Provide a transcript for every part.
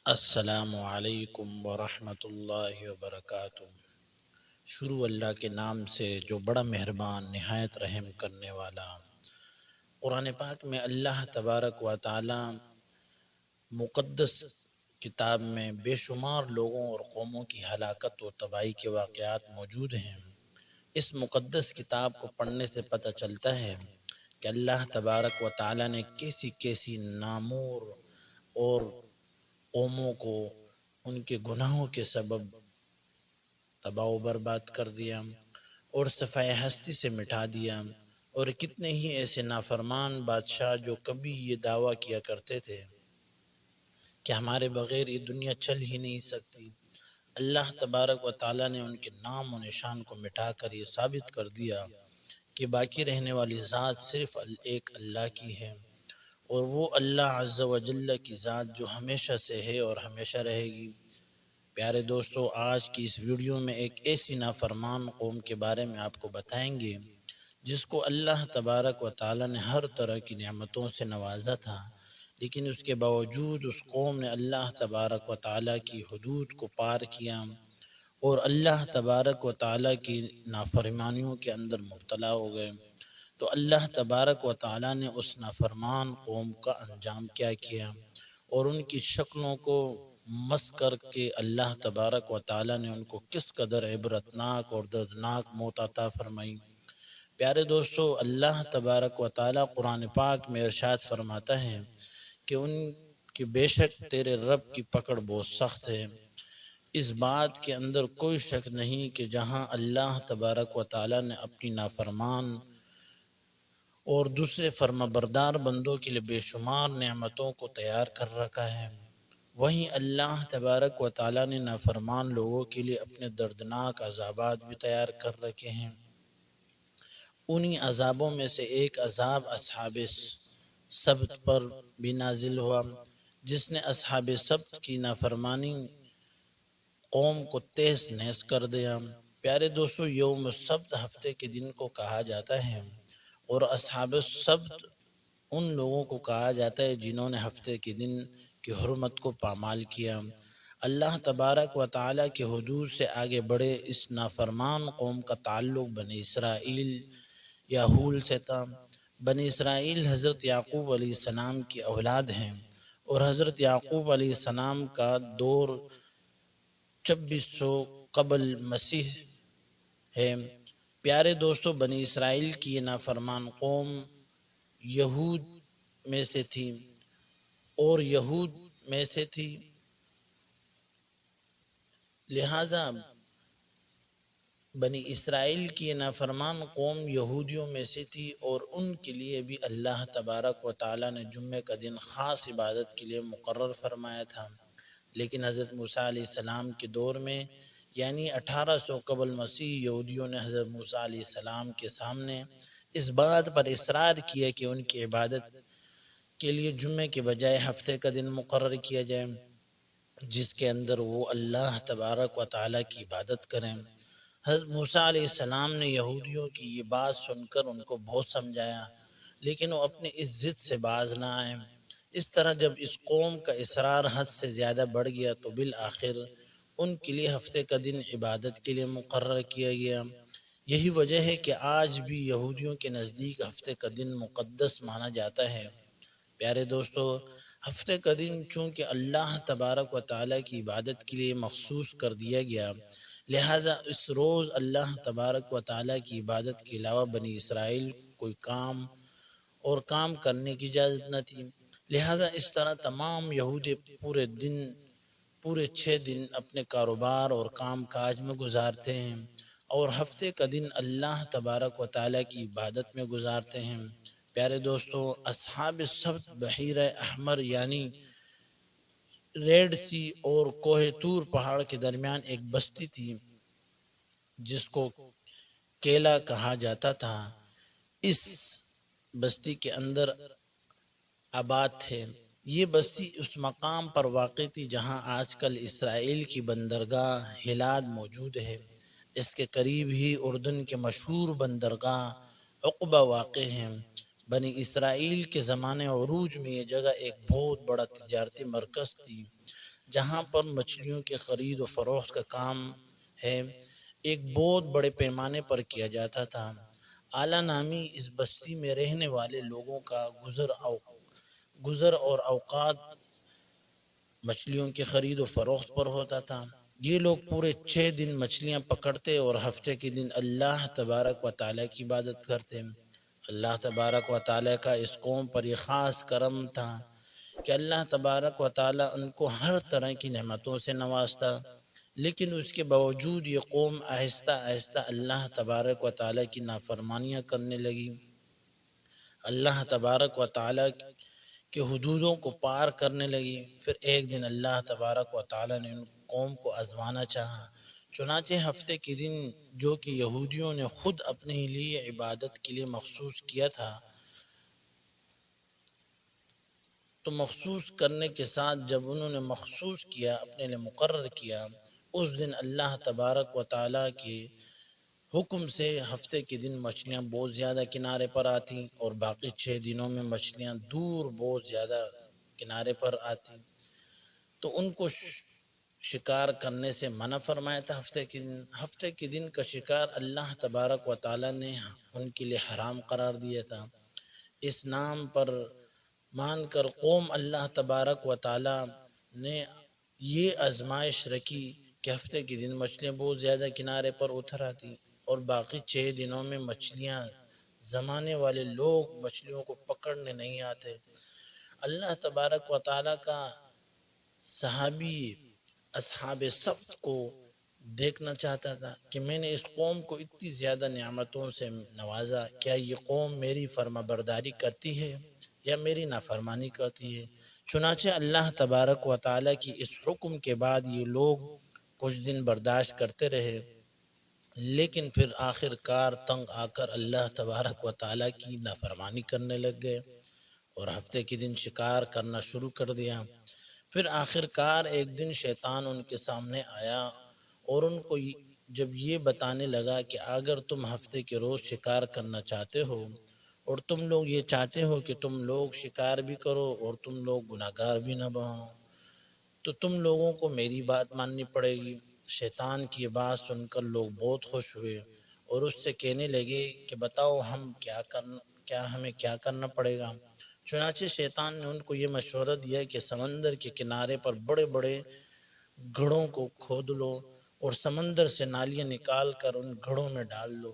السلام علیکم ورحمۃ اللہ وبرکاتہ۔ شروع اللہ کے نام سے جو بڑا مہربان نہایت رحم کرنے والا۔ قرآن پاک میں اللہ تبارک و تعالی مقدس کتاب میں بے شمار لوگوں اور قوموں کی ہلاکت و تباہی کے واقعات موجود ہیں۔ اس مقدس کتاب کو پڑھنے سے پتہ چلتا ہے کہ اللہ تبارک و تعالی نے کیسی کیسی نامور اور قوموں کو ان کے گناہوں کے سبب تباہ و برباد کر دیا اور صفائے ہستی سے مٹا دیا، اور کتنے ہی ایسے نافرمان بادشاہ جو کبھی یہ دعویٰ کیا کرتے تھے کہ ہمارے بغیر یہ دنیا چل ہی نہیں سکتی، اللہ تبارک و تعالیٰ نے ان کے نام و نشان کو مٹا کر یہ ثابت کر دیا کہ باقی رہنے والی ذات صرف ایک اللہ کی ہے، اور وہ اللہ عز و جل کی ذات جو ہمیشہ سے ہے اور ہمیشہ رہے گی۔ پیارے دوستو، آج کی اس ویڈیو میں ایک ایسی نافرمان قوم کے بارے میں آپ کو بتائیں گے جس کو اللہ تبارک و تعالی نے ہر طرح کی نعمتوں سے نوازا تھا، لیکن اس کے باوجود اس قوم نے اللہ تبارک و تعالی کی حدود کو پار کیا اور اللہ تبارک و تعالی کی نافرمانیوں کے اندر مبتلا ہو گئے۔ تو اللہ تبارک و تعالی نے اس نافرمان قوم کا انجام کیا کیا اور ان کی شکلوں کو مس کر کے اللہ تبارک و تعالی نے ان کو کس قدر عبرتناک اور دردناک موت عطا فرمائی۔ پیارے دوستو، اللہ تبارک و تعالی قرآن پاک میں ارشاد فرماتا ہے کہ ان کی بے شک تیرے رب کی پکڑ بہت سخت ہے۔ اس بات کے اندر کوئی شک نہیں کہ جہاں اللہ تبارک و تعالی نے اپنی نافرمان اور دوسرے فرما بردار بندوں کے لیے بے شمار نعمتوں کو تیار کر رکھا ہے، وہیں اللہ تبارک و تعالی نے نافرمان لوگوں کے لیے اپنے دردناک عذابات بھی تیار کر رکھے ہیں۔ انہی عذابوں میں سے ایک عذاب اصحاب سبت پر بھی نازل ہوا، جس نے اصحاب سبت کی نافرمانی قوم کو تیس نیس کر دیا۔ پیارے دوستو، یوم السبت ہفتے کے دن کو کہا جاتا ہے، اور اصحاب السبت ان لوگوں کو کہا جاتا ہے جنہوں نے ہفتے کے دن کی حرمت کو پامال کیا۔ اللہ تبارک و تعالی کے حدود سے آگے بڑھے اس نافرمان قوم کا تعلق بنی اسرائیل یا حول سے تھا۔ بنی اسرائیل حضرت یعقوب علیہ السلام کی اولاد ہیں، اور حضرت یعقوب علیہ السلام کا دور 2600 قبل مسیح ہے۔ پیارے دوستو، بنی اسرائیل کی یہ نافرمان قوم یہود میں سے تھی لہٰذا بنی اسرائیل کی یہ نافرمان قوم یہودیوں میں سے تھی، اور ان کے لیے بھی اللہ تبارک و تعالی نے جمعے کا دن خاص عبادت کے لیے مقرر فرمایا تھا، لیکن حضرت موسیٰ علیہ السلام کے دور میں یعنی 1800 قبل مسیح یہودیوں نے حضرت موسیٰ علیہ السلام کے سامنے اس بات پر اصرار کیا کہ ان کی عبادت کے لیے جمعے کے بجائے ہفتے کا دن مقرر کیا جائے جس کے اندر وہ اللہ تبارک و تعالی کی عبادت کریں۔ حضرت موسیٰ علیہ السلام نے یہودیوں کی یہ بات سن کر ان کو بہت سمجھایا، لیکن وہ اپنی اس ضد سے باز نہ آئے۔ اس طرح جب اس قوم کا اصرار حد سے زیادہ بڑھ گیا تو بالآخر ان کے لیے ہفتے کا دن عبادت کے لیے مقرر کیا گیا۔ یہی وجہ ہے کہ آج بھی یہودیوں کے نزدیک ہفتے کا دن مقدس مانا جاتا ہے۔ پیارے دوستو، ہفتے کا دن چونکہ اللہ تبارک و تعالی کی عبادت کے لیے مخصوص کر دیا گیا، لہٰذا اس روز اللہ تبارک و تعالی کی عبادت کے علاوہ بنی اسرائیل کوئی کام کرنے کی اجازت نہ تھی۔ لہٰذا اس طرح تمام یہودی پورے 6 دن اپنے کاروبار اور کام کاج میں گزارتے ہیں، اور ہفتے کا دن اللہ تبارک و تعالی کی عبادت میں گزارتے ہیں۔ پیارے دوستو، اصحاب سبت بحیرہ احمر یعنی ریڈ سی اور کوہ طور پہاڑ کے درمیان ایک بستی تھی جس کو کیلا کہا جاتا تھا۔ اس بستی کے اندر آباد تھے۔ یہ بستی اس مقام پر واقع تھی جہاں آج کل اسرائیل کی بندرگاہ ہلاد موجود ہے۔ اس کے قریب ہی اردن کے مشہور بندرگاہ عقبہ واقع ہیں۔ بنی اسرائیل کے زمانے عروج میں یہ جگہ ایک بہت بڑا تجارتی مرکز تھی، جہاں پر مچھلیوں کے خرید و فروخت کا کام ہے ایک بہت بڑے پیمانے پر کیا جاتا تھا۔ اعلیٰ نامی اس بستی میں رہنے والے لوگوں کا گزر اور اوقات مچھلیوں کی خرید و فروخت پر ہوتا تھا۔ یہ لوگ پورے 6 دن مچھلیاں پکڑتے اور ہفتے کے دن اللہ تبارک و تعالیٰ کی عبادت کرتے۔ اللہ تبارک و تعالیٰ کا اس قوم پر یہ خاص کرم تھا کہ اللہ تبارک و تعالیٰ ان کو ہر طرح کی نعمتوں سے نوازتا، لیکن اس کے باوجود یہ قوم آہستہ آہستہ اللہ تبارک و تعالیٰ کی نافرمانیاں کرنے لگی۔ اللہ تبارک و تعالیٰ کے حدودوں کو پار کرنے لگی۔ پھر ایک دن اللہ تبارک و تعالیٰ نے ان قوم کو آزمانا چاہا، چنانچہ ہفتے کے دن جو کہ یہودیوں نے خود اپنے لیے عبادت کے لیے مخصوص کیا تھا، تو مخصوص کرنے کے ساتھ جب انہوں نے مخصوص کیا، اپنے لیے مقرر کیا، اس دن اللہ تبارک و تعالیٰ کے حکم سے ہفتے کے دن مچھلیاں بہت زیادہ کنارے پر آتی اور باقی 6 دنوں میں مچھلیاں دور بہت زیادہ کنارے پر آتی، تو ان کو شکار کرنے سے منع فرمایا تھا۔ ہفتے کے دن کا شکار اللہ تبارک و تعالیٰ نے ان کے لیے حرام قرار دیا تھا۔ اس نام پر مان کر قوم اللہ تبارک و تعالیٰ نے یہ آزمائش رکھی کہ ہفتے کے دن مچھلیاں بہت زیادہ کنارے پر اتر آتی اور باقی 6 دنوں میں مچھلیاں زمانے والے لوگ مچھلیوں کو پکڑنے نہیں آتے۔ اللہ تبارک و تعالیٰ کا صحابی اصحاب صفت کو دیکھنا چاہتا تھا کہ میں نے اس قوم کو اتنی زیادہ نعمتوں سے نوازا، کیا یہ قوم میری فرما برداری کرتی ہے یا میری نافرمانی کرتی ہے؟ چنانچہ اللہ تبارک و تعالیٰ کی اس حکم کے بعد یہ لوگ کچھ دن برداشت کرتے رہے، لیکن پھر آخر کار تنگ آ کر اللہ تبارک و تعالیٰ کی نافرمانی کرنے لگ گئے اور ہفتے کے دن شکار کرنا شروع کر دیا۔ پھر آخر کار ایک دن شیطان ان کے سامنے آیا اور ان کو جب یہ بتانے لگا کہ اگر تم ہفتے کے روز شکار کرنا چاہتے ہو اور تم لوگ یہ چاہتے ہو کہ تم لوگ شکار بھی کرو اور تم لوگ گناہگار بھی نہ بنو، تو تم لوگوں کو میری بات ماننی پڑے گی۔ شیطان کی بات سن کر لوگ بہت خوش ہوئے اور اس سے کہنے لگے کہ بتاؤ ہمیں کیا کرنا پڑے گا؟ چنانچہ شیطان نے ان کو یہ مشورہ دیا کہ سمندر کے کنارے پر بڑے بڑے گڑھوں کو کھود لو اور سمندر سے نالیاں نکال کر ان گڑھوں میں ڈال دو۔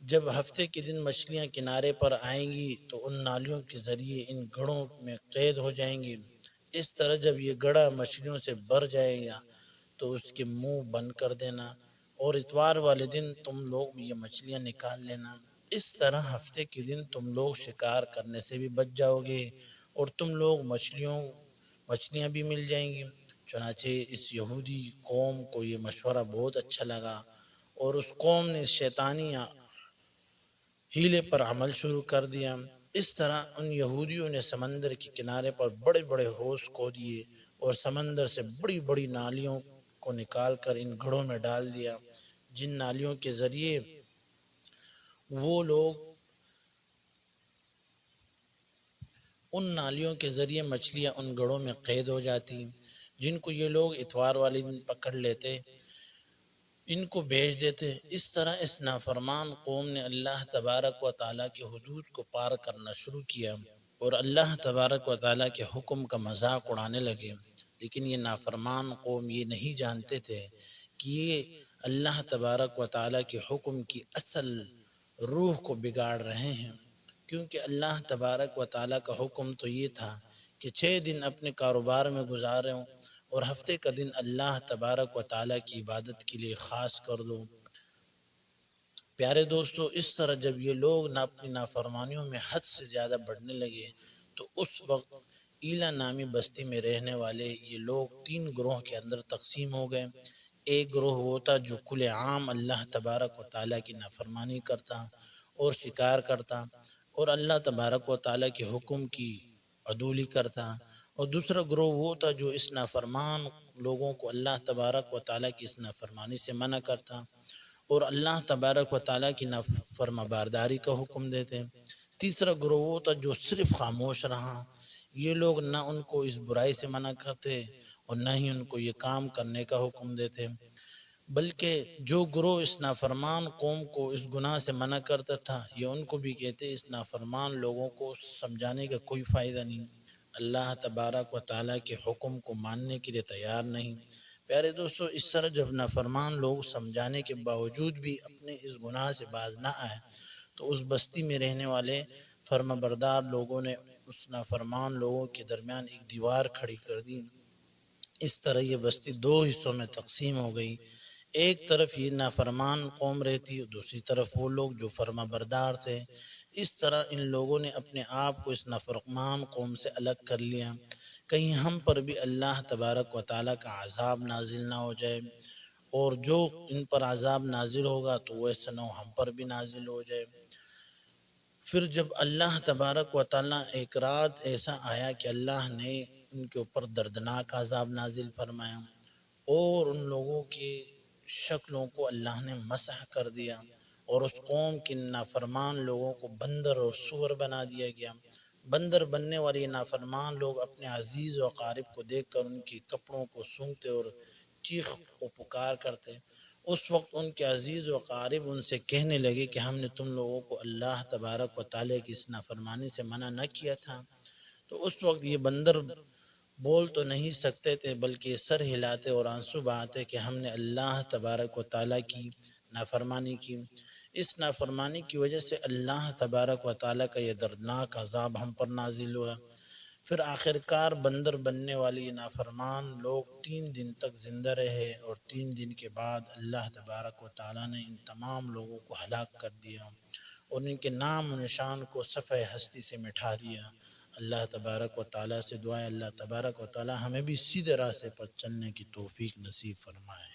جب ہفتے کے دن مچھلیاں کنارے پر آئیں گی تو ان نالیوں کے ذریعے ان گڑھوں میں قید ہو جائیں گی۔ اس طرح جب یہ گڑھا مچھلیوں سے بھر جائے گا تو اس کے منہ بند کر دینا اور اتوار والے دن تم لوگ یہ مچھلیاں نکال لینا۔ اس طرح ہفتے کے دن تم لوگ شکار کرنے سے بھی بچ جاؤ گے اور تم لوگ مچھلیاں بھی مل جائیں گی۔ چنانچہ اس یہودی قوم کو یہ مشورہ بہت اچھا لگا اور اس قوم نے شیطانی ہیلے پر عمل شروع کر دیا۔ اس طرح ان یہودیوں نے سمندر کے کنارے پر بڑے بڑے حوض کھودیے اور سمندر سے بڑی بڑی نالیوں کو نکال کر ان گڑھوں میں ڈال دیا، جن نالیوں کے ذریعے مچھلیاں ان گڑھوں میں قید ہو جاتی، جن کو یہ لوگ اتوار والے دن پکڑ لیتے، ان کو بھیج دیتے۔ اس طرح اس نافرمان قوم نے اللہ تبارک و تعالیٰ کے حدود کو پار کرنا شروع کیا اور اللہ تبارک و تعالیٰ کے حکم کا مذاق اڑانے لگے، لیکن یہ نافرمان قوم یہ نہیں جانتے تھے کہ یہ اللہ تبارک و تعالیٰ کے حکم کی اصل روح کو بگاڑ رہے ہیں، کیونکہ اللہ تبارک و تعالیٰ کا حکم تو یہ تھا کہ 6 دن اپنے کاروبار میں گزارو اور ہفتے کا دن اللہ تبارک و تعالیٰ کی عبادت کے لیے خاص کر دو۔ پیارے دوستو، اس طرح جب یہ لوگ اپنی نافرمانیوں میں حد سے زیادہ بڑھنے لگے تو اس وقت ایلا نامی بستی میں رہنے والے یہ لوگ 3 گروہ کے اندر تقسیم ہو گئے۔ ایک گروہ وہ تھا جو کھلے عام اللہ تبارک و تعالیٰ کی نافرمانی کرتا اور شکار کرتا اور اللہ تبارک و تعالیٰ کے حکم کی عدولی کرتا، اور دوسرا گروہ وہ تھا جو اس نافرمان لوگوں کو اللہ تبارک و تعالیٰ کی اس نافرمانی سے منع کرتا اور اللہ تبارک و تعالیٰ کی فرما برداری کا حکم دیتے۔ تیسرا گروہ وہ تھا جو صرف خاموش رہا، یہ لوگ نہ ان کو اس برائی سے منع کرتے اور نہ ہی ان کو یہ کام کرنے کا حکم دیتے، بلکہ جو گروہ اس نافرمان قوم کو اس گناہ سے منع کرتا تھا یہ ان کو بھی کہتے اس نافرمان لوگوں کو سمجھانے کا کوئی فائدہ نہیں، اللہ تبارک و تعالیٰ کے حکم کو ماننے کے لیے تیار نہیں۔ پیارے دوستو، اس طرح جب نافرمان لوگ سمجھانے کے باوجود بھی اپنے اس گناہ سے باز نہ آئے تو اس بستی میں رہنے والے فرما بردار لوگوں نے اس نافرمان لوگوں کے درمیان ایک دیوار کھڑی کر دی۔ اس طرح یہ بستی دو حصوں میں تقسیم ہو گئی، ایک طرف یہ نافرمان قوم رہتی اور دوسری طرف وہ لوگ جو فرما بردار تھے۔ اس طرح ان لوگوں نے اپنے آپ کو اس نافرمان قوم سے الگ کر لیا، کہیں ہم پر بھی اللہ تبارک و تعالیٰ کا عذاب نازل نہ ہو جائے، اور جو ان پر عذاب نازل ہوگا تو ویسا نہ ہو ہم پر بھی نازل ہو جائے۔ پھر جب اللہ تبارک و تعالیٰ ایک رات ایسا آیا کہ اللہ نے ان کے اوپر دردناک عذاب نازل فرمایا اور ان لوگوں کی شکلوں کو اللہ نے مسح کر دیا، اور اس قوم کے نافرمان لوگوں کو بندر اور سور بنا دیا گیا۔ بندر بننے والے نافرمان لوگ اپنے عزیز و اقارب کو دیکھ کر ان کے کپڑوں کو سونگھتے اور چیخ و پکار کرتے۔ اس وقت ان کے عزیز و اقارب ان سے کہنے لگے کہ ہم نے تم لوگوں کو اللہ تبارک و تعالیٰ کی اس نافرمانی سے منع نہ کیا تھا؟ تو اس وقت یہ بندر بول تو نہیں سکتے تھے، بلکہ سر ہلاتے اور آنسو بہاتے کہ ہم نے اللہ تبارک و تعالیٰ کی نافرمانی کی، اس نافرمانی کی وجہ سے اللہ تبارک و تعالیٰ کا یہ دردناک عذاب ہم پر نازل ہوا۔ پھر آخرکار بندر بننے والی نافرمان لوگ 3 دن تک زندہ رہے، اور 3 دن کے بعد اللہ تبارک و تعالیٰ نے ان تمام لوگوں کو ہلاک کر دیا اور ان کے نام و نشان کو صفحہ ہستی سے مٹھا دیا۔ اللہ تبارک و تعالیٰ سے دعا ہے اللہ تبارک و تعالیٰ ہمیں بھی سیدھے راستے پر چلنے کی توفیق نصیب فرمائے۔